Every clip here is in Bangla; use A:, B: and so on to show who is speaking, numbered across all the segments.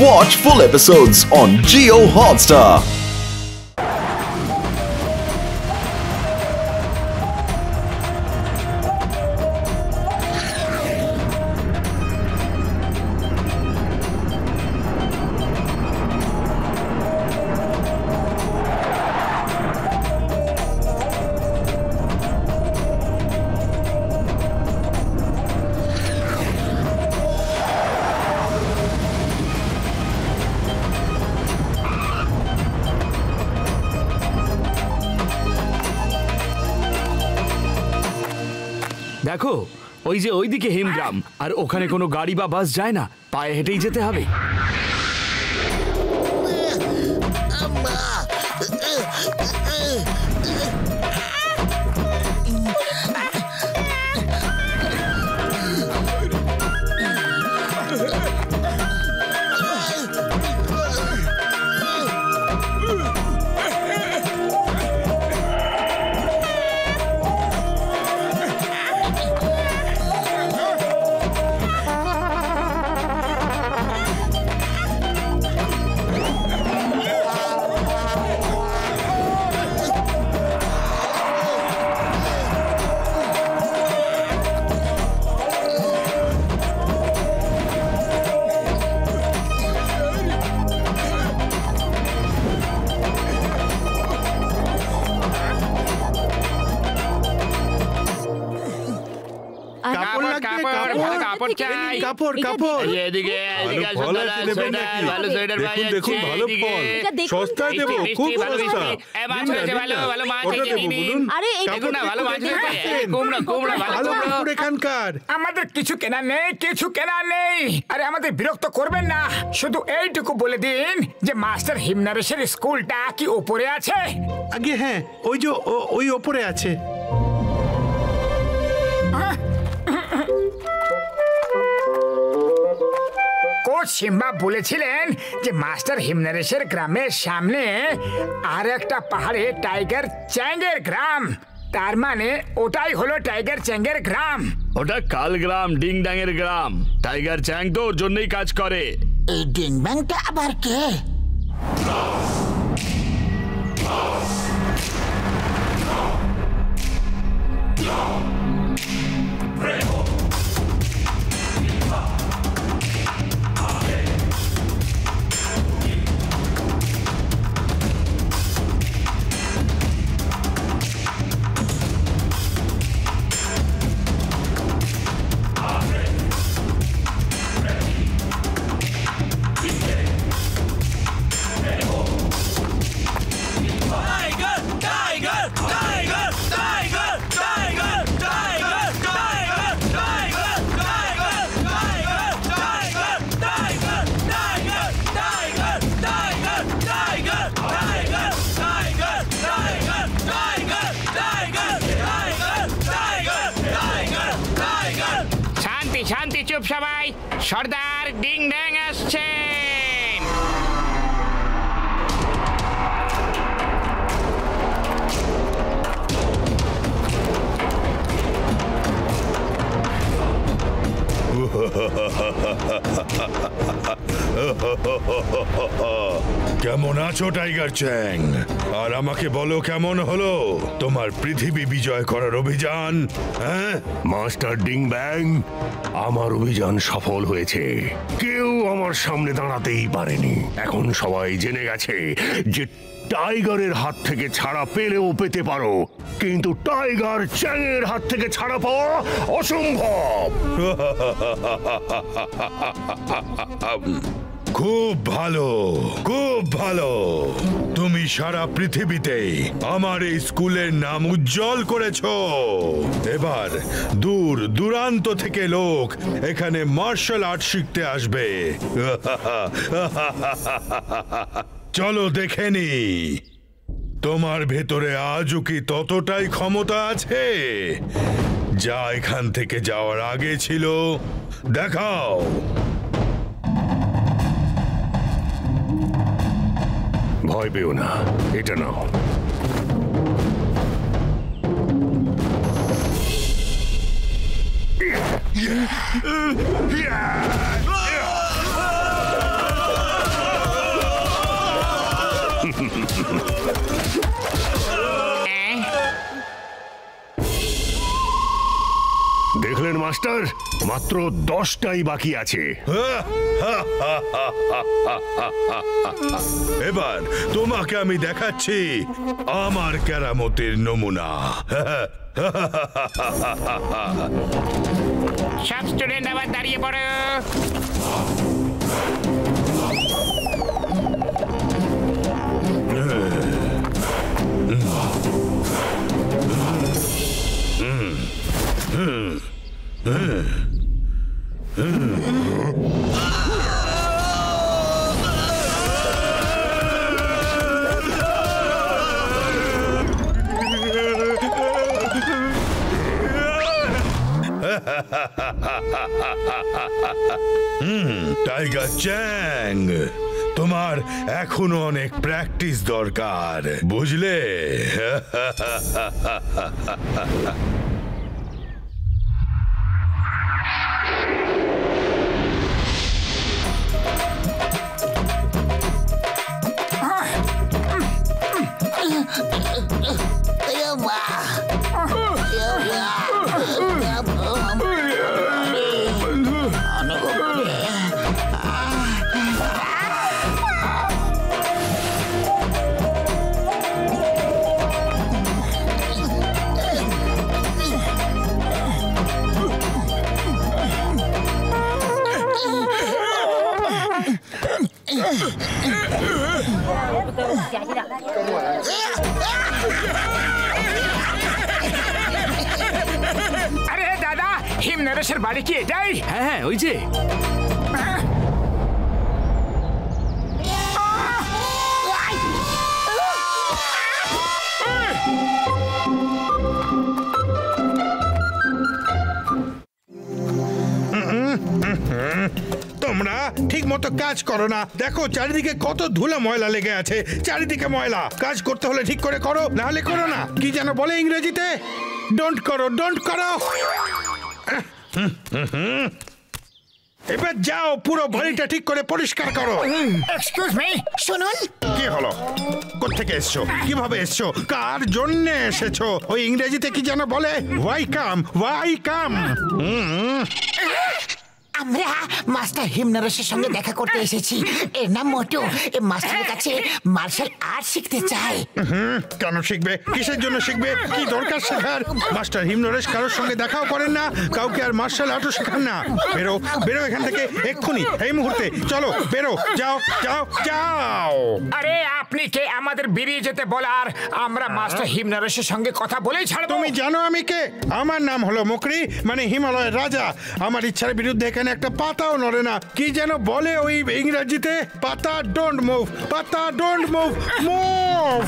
A: Watch full episodes on Jio Hotstar.
B: দেখো ওই যে ওইদিকে হিমগ্রাম, আর ওখানে কোনো গাড়ি বা বাস যায় না, পায়ে হেঁটেই যেতে হবে।
C: আমাদের কিছু কেনা নেই, কিছু কেনা নেই। আরে আমাদের বিরক্ত করবেন না, শুধু এইটুকু বলে দিন যে মাস্টার হিমনারেশের স্কুলটা কি উপরে আছে?
D: আগে হ্যাঁ, ওই যে ওই উপরে আছে।
C: কোচ সিম্বা বলেছিলেন যে মাস্টার হিমনারেশের গ্রামের সামনে আর একটা পাহাড়ে টাইগার চ্যাংয়ের গ্রাম। তার মানে ওটাই হলো টাইগার চ্যাংয়ের গ্রাম।
B: ওটা কাল গ্রাম, ডিং ডাঙের গ্রাম। টাইগার চ্যাং তো ওর জন্যই কাজ করে।
C: এই ডিং ব্যাংটা আবার কে?
E: শান্তি, চুপ সবাই। সর্দার ডিং ড্যাং আসছেন।
F: কেমন আছো টাইগার চ্যাং? আর আমাকে বলো, কেমন হলো তোমার পৃথিবী বিজয় করার অভিযান? হ্যাঁ
G: মাস্টার ডিং ব্যাং, আমার অভিযান সফল হয়েছে। কেউ আমার সামনে দাঁড়াতেই পারেনি। এখন সবাই জেনে গেছে যে টাইগারের হাত থেকে ছাড়া পেলেও পেতে পারো, কিন্তু টাইগার চ্যাংয়ের হাত থেকে ছাড়া পাওয়া অসম্ভব।
F: খুব ভালো, খুব ভালো। তুমি সারা পৃথিবীতে আমার এই স্কুলের নাম উজ্জ্বল করেছো। এবার দূর দূরান্ত থেকে লোক এখানে মার্শাল আর্ট শিখতে আসবে। চলো দেখে নি তোমার ভেতরে আজও কি ততটাই ক্ষমতা আছে যা এখান থেকে যাওয়ার আগে ছিল। দেখাও।
G: ভয় পেও না, এটা নাও। দেখলেন মাস্টার, মাত্র 10টাই বাকি আছে।
F: এবার তোমাকে আমি দেখাচ্ছি আমার কেরামতির নমুনা।
E: সব স্টুডেন্ট আবার দাঁড়িয়ে পড়ো।
F: টাইগার চ্যাং, তোমার এখনো অনেক প্র্যাকটিস দরকার, বুঝলে?
C: আরে দাদা, হিম নরেশের বাড়ি কি এটাই?
B: হ্যাঁ হ্যাঁ, ওই যে।
D: তোমরা ঠিক মতো কাজ করো না। দেখো চারিদিকে কত ধুলো ময়লা লেগে আছে, চারিদিকে ময়লা। কাজ করতে হলে ঠিক করে করো, না হলে করো না। কি যেন বলে ইংরেজিতে? ডোন্ট করো, ডোন্ট করো। এবার যাও, পুরো বাড়িটা ঠিক করে পরিষ্কার করো।
C: এক্সকিউজ মি, শুনুন।
D: কি হলো? কোত্থেকে এসছো? কিভাবে এসছো? কার জন্য এসেছো? ওই ইংরেজিতে কি যেন বলে? ওয়াই কাম, ওয়াই কাম।
H: আমরা মাস্টার হিমনরেশের সঙ্গে দেখা করতে এসেছি। এর নাম মোটু। এই মাস্টারের কাছে মার্শাল আর্ট শিখতে চাই।
D: কেন শিখবে? কিসের জন্য শিখবে? কি দরকার শেখার? মাস্টার হিমনরেশ কারোর সঙ্গে দেখাও করেন না, কাউকে আর মার্শাল আর্টও শেখান না। বেরো, বেরো এখান থেকে এক্ষুনি, এই মুহূর্তে। চলো বেরো, যাও যাও যাও।
C: আরে আপনি কে আমাদের বেরিয়ে যেতে বলার? আমরা মাস্টার হিম নরেশের সঙ্গে কথা বলেই ছাড়বো।
D: তুমি জানো আমি কে? আমার নাম হলো মুকরি, মানে হিমালয়ের রাজা। আমার ইচ্ছার বিরুদ্ধে এখানে একটা পাতাও নড়ে না। কি যেন বলে ওই ইংরেজিতে? পাতা ডোন্ট মুভ, পাতা ডোন্ট মুভ, মুভ।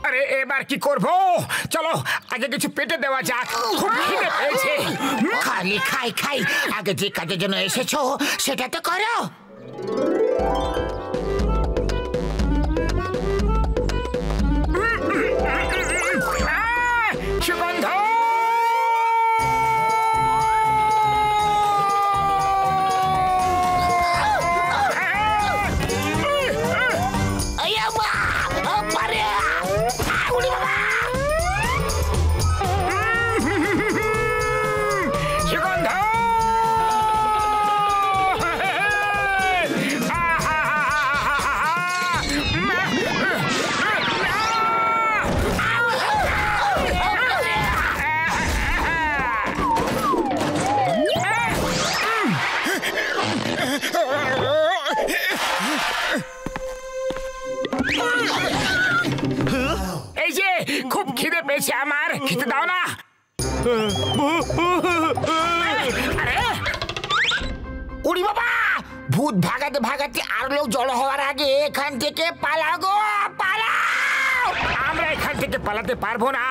C: আরে এবার কি করব? চলো আগে কিছু পেটে দেওয়া যাক, খুব খিদে পেয়েছে।
H: খালি খাই খাই। আগে যে কাজের জন্য এসেছো সেটা তো করো।
C: সুগন্ধ, এই যে খুব খিদে পেয়েছে আমার, খেতে দাও না। আরে
H: উড়ি বাবা, ভূত ভাগাতে ভাগাতে আর লোক জড়ো হওয়ার আগে এখান থেকে পালাও গো, পালাও।
C: আমরা এখান থেকে পালাতে পারবো না।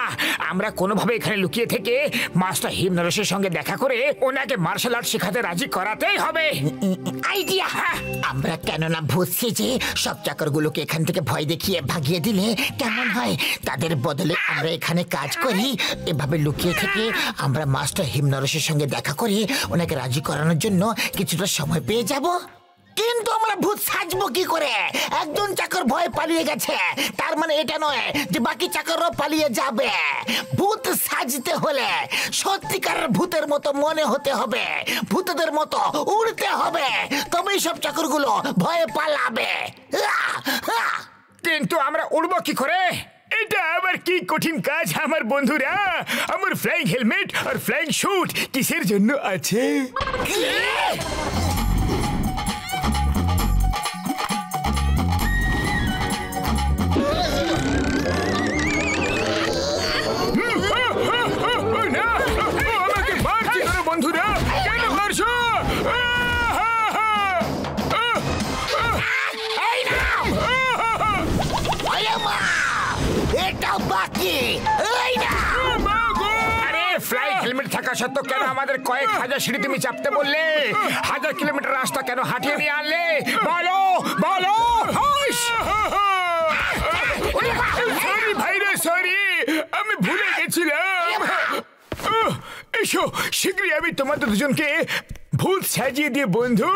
C: আমরা কোনোভাবে এখানে লুকিয়ে থেকে মাস্টার হিম নরেশের সঙ্গে দেখা করে ওনাকে মার্শাল আর্ট শেখাতে রাজি করাতেই হবে।
H: আইডিয়া। আমরা কেননা ভূত সেজে সব চাকরগুলোকে এখান থেকে ভয় দেখিয়ে ভাগিয়ে দিলে কেমন হয়? তাদের বদলে আমরা এখানে কাজ করি। এভাবে লুকিয়ে থেকে আমরা মাস্টার হিম নরেশের সঙ্গে দেখা করে ওনাকে রাজি করানোর জন্য কিছুটা সময় পেয়ে যাব। কিন্তু আমরা ভূত সাজবো কি করে? একজন চাকর ভয়ে পালিয়ে গেছে, তার মানে এটা নয় যে বাকি চাকররাও পালিয়ে যাবে। ভূত সাজতে হলে সত্যিকারের ভূতের মতো মনে হতে হবে, ভূতদের মতো উড়তে হবে, তবেই সব চাকরগুলো ভয়ে পালাবে।
C: কিন্তু আমরা উড়বো কি করে? এটা আবার কি কঠিন কাজ আমার বন্ধুরা। আমার flying helmet are flying shoot কিসের জন্য আছে? আমাকে মারছি না বন্ধুরা, কেন মারছো?
H: এটা বাকি।
C: আরে ফ্লাইং হেলমেট থাকা সত্ত্বেও কেন আমাদের কয়েক হাজার সিঁড়ি তুমি চাপতে বললে? 1000 কিলোমিটার রাস্তা কেন হাঁটিয়ে নিয়ে আনলে? বলো বলো। সরি ভাইরে, সরি, আমি ভুলে গেছিলাম। এসো শীঘ্রই আমি তোমাদের দুজনকে ভূত সাজিয়ে দিয়ে বন্ধু।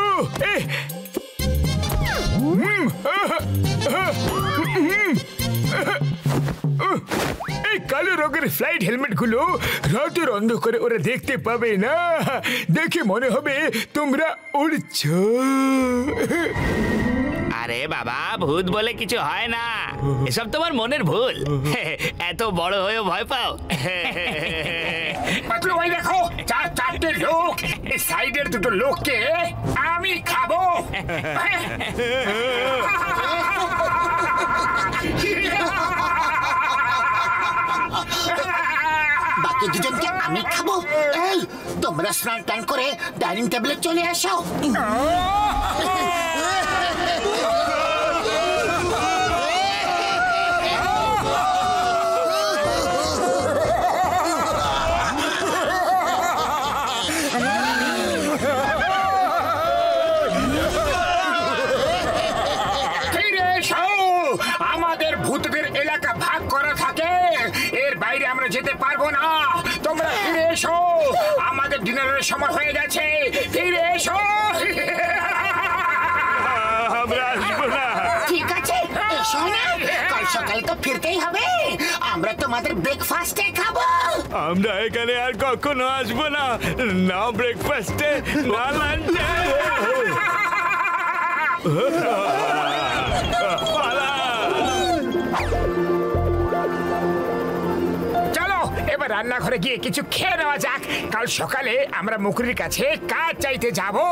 C: এই কালো রঙের ফ্লাইট হেলমেট গুলো রাতের অন্ধকারে ওরা দেখতে পাবে না, দেখে মনে হবে তোমরা উড়ছো।
E: আরে বাবা, ভূত বলে কিছু হয় না, এসব তোমার মনের ভুল। এত বড় হয়েও ভয় পাও?
C: পাতলু ভাই দেখো, চারটে লোক, এই সাইডের দুটো লোককে আমি খাবো।
H: বাকি দুজনকে আমি খাবো। এই তোমরা স্নান টান করে ডাইনিং টেবিলে চলে আসো।
C: আমাদের ভূতদের এলাকা ভাগ করা থাকে, এর বাইরে আমরা যেতে পারবো না। তোমরা ফিরে এসো, আমাদের ডিনারের সময় হয়ে গেছে, ফিরে এসো। আমরা আসবো না।
H: ঠিক আছে, এসো না, কাল সকালে তো ফিরতেই হবে। আমরা তোমাদের ব্রেকফাস্টে খাবো।
B: আমরা এখানে আর কখনো আসবো না, না ব্রেকফাস্টে না লাঞ্চে।
C: চলো এবার রান্নাঘরে গিয়ে কিছু খেয়ে নেওয়া যাক, কাল সকালে আমরা মুকুরির কাছে কাজ চাইতে যাবো।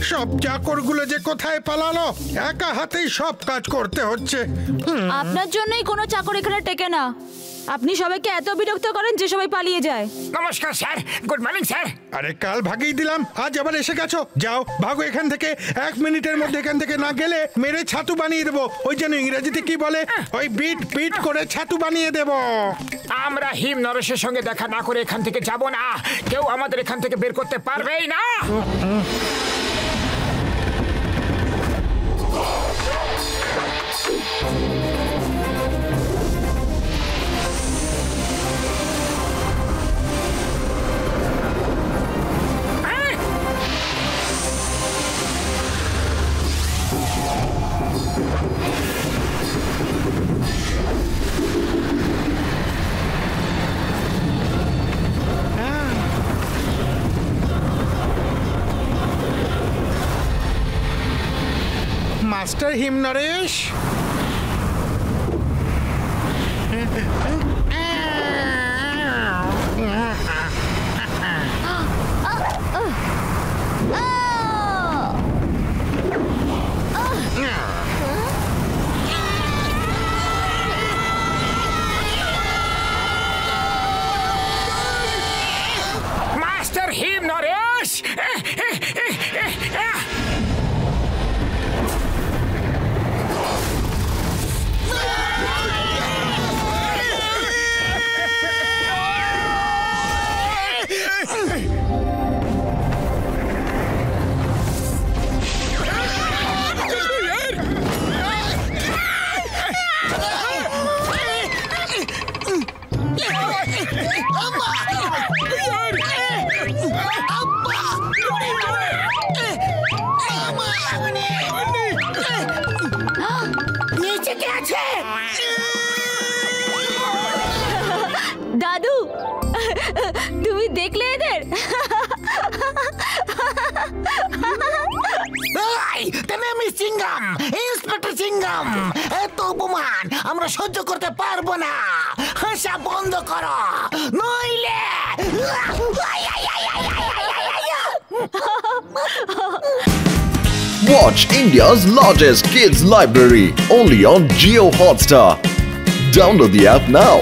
D: সব চাকরগুলো যে কোথায় পালালো, একা হাতেই সব কাজ করতে হচ্ছে।
I: আপনার জন্যই কোনো চাকর এখানে টেকে না। আপনি সবাইকে এত বিরক্ত করেন যে সবাই পালিয়ে যায়।
C: নমস্কার স্যার, গুড মর্নিং স্যার।
D: আরে কাল ভাগিয়ে দিলাম, আজ আবার এসে গেছো। যাও ভাগো এখান থেকে, 1 মিনিটের মধ্যে এখান থেকে না গেলে মেরে ছাতু বানিয়ে দেবো। ওই যেন ইংরেজিতে কি বলে, ওই বিট বিট করে ছাতু বানিয়ে দেবো।
C: আমরা হিম নরেশের সঙ্গে দেখা না করে এখান থেকে যাব না, কেউ আমাদের এখান থেকে বের করতে পারবেই না।
D: মাস্টার হিমনরেশ,
C: মাস্টার হিম নরেশ,
H: গেছে।
I: দাদু তুমি দেখলে এদের?
H: সিঙ্গাম, ইন্সপেক্টর সিঙ্গাম, এত অপমান আমরা সহ্য করতে পারবো না। হাসা বন্ধ করো, নইলে
A: Watch India's largest kids library only on Jio Hotstar. Download the app now.